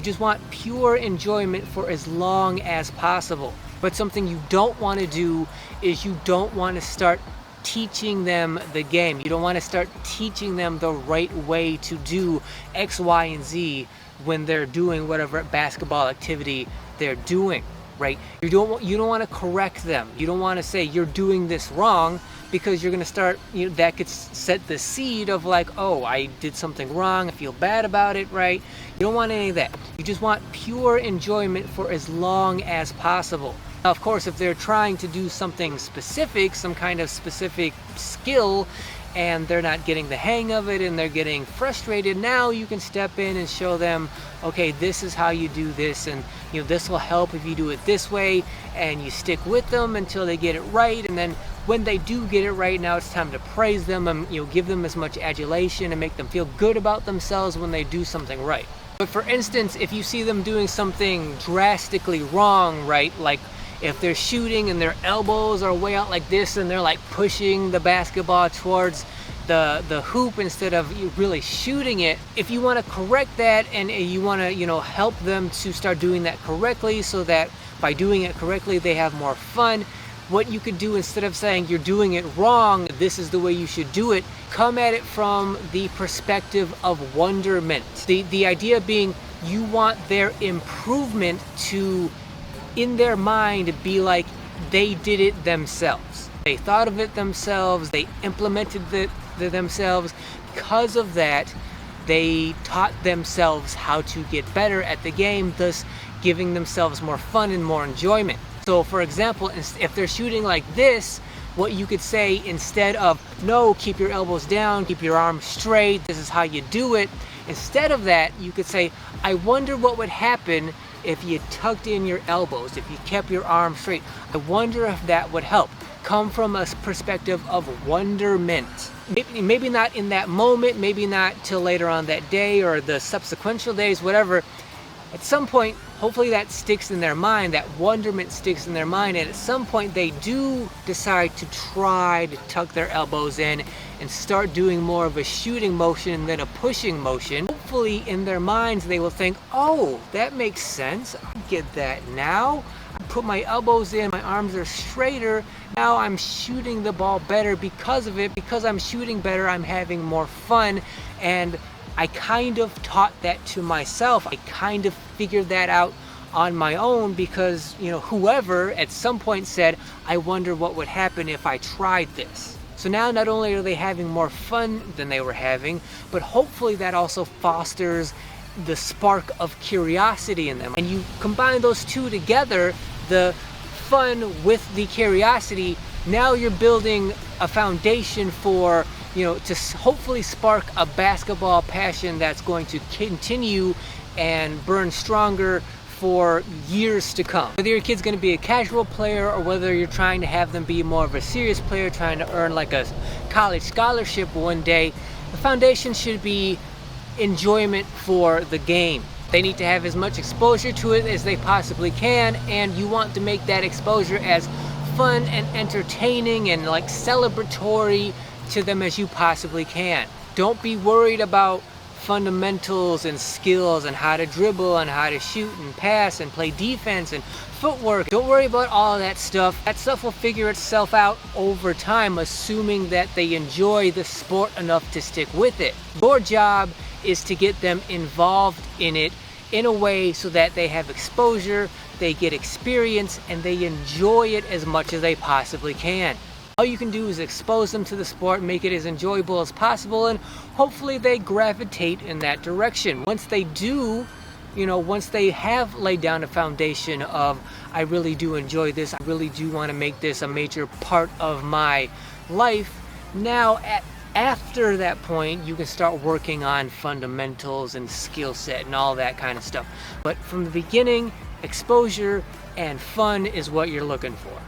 just want pure enjoyment for as long as possible. But something you don't want to do is you don't want to start teaching them the game. You don't want to start teaching them the right way to do X, Y, and Z when they're doing whatever basketball activity they're doing, right? You don't want to correct them. You don't want to say you're doing this wrong, because you're going to start, that could set the seed of like, oh, I did something wrong, I feel bad about it, right? You don't want any of that. You just want pure enjoyment for as long as possible. Now, of course, if they're trying to do something specific, some kind of specific skill, and they're not getting the hang of it and they're getting frustrated, now you can step in and show them, okay, this is how you do this, and this will help if you do it this way, and you stick with them until they get it right. And then when they do get it right, now it's time to praise them and give them as much adulation and make them feel good about themselves when they do something right. But for instance, if you see them doing something drastically wrong, right, like if they're shooting and their elbows are way out like this and they're like pushing the basketball towards the hoop instead of really shooting it, if you want to correct that and you want to help them to start doing that correctly, so that by doing it correctly they have more fun, what you could do, instead of saying you're doing it wrong, this is the way you should do it, come at it from the perspective of wonderment. The idea being, you want their improvement to, in their mind, be like they did it themselves. They thought of it themselves, they implemented it themselves. Because of that, they taught themselves how to get better at the game, thus giving themselves more fun and more enjoyment. So for example, if they're shooting like this, what you could say, instead of, no, keep your elbows down, keep your arms straight, this is how you do it, instead of that, you could say, I wonder what would happen if you tucked in your elbows, if you kept your arms straight. I wonder if that would help. Come from a perspective of wonderment. Maybe not in that moment, maybe not till later on that day or the subsequent days, whatever. At some point, hopefully that sticks in their mind, that wonderment sticks in their mind, and at some point they do decide to try to tuck their elbows in and start doing more of a shooting motion than a pushing motion. Hopefully in their minds they will think, oh, that makes sense, I get that now. I put my elbows in, my arms are straighter, now I'm shooting the ball better because of it. Because I'm shooting better, I'm having more fun, and I kind of taught that to myself. I kind of figured that out on my own because, whoever at some point said, I wonder what would happen if I tried this. So now not only are they having more fun than they were having, but hopefully that also fosters the spark of curiosity in them. And you combine those two together, the fun with the curiosity, now you're building a foundation for to hopefully spark a basketball passion that's going to continue and burn stronger for years to come. Whether your kid's going to be a casual player or whether you're trying to have them be more of a serious player, trying to earn like a college scholarship one day, the foundation should be enjoyment for the game. They need to have as much exposure to it as they possibly can, and you want to make that exposure as fun and entertaining and like celebratory to them as you possibly can. Don't be worried about fundamentals and skills and how to dribble and how to shoot and pass and play defense and footwork. Don't worry about all of that stuff. That stuff will figure itself out over time, assuming that they enjoy the sport enough to stick with it. Your job is to get them involved in it in a way so that they have exposure, they get experience, and they enjoy it as much as they possibly can. All you can do is expose them to the sport, make it as enjoyable as possible, and hopefully they gravitate in that direction. Once they do, once they have laid down a foundation of, I really do enjoy this, I really do want to make this a major part of my life, now after that point, you can start working on fundamentals and skill set and all that kind of stuff. But from the beginning, exposure and fun is what you're looking for.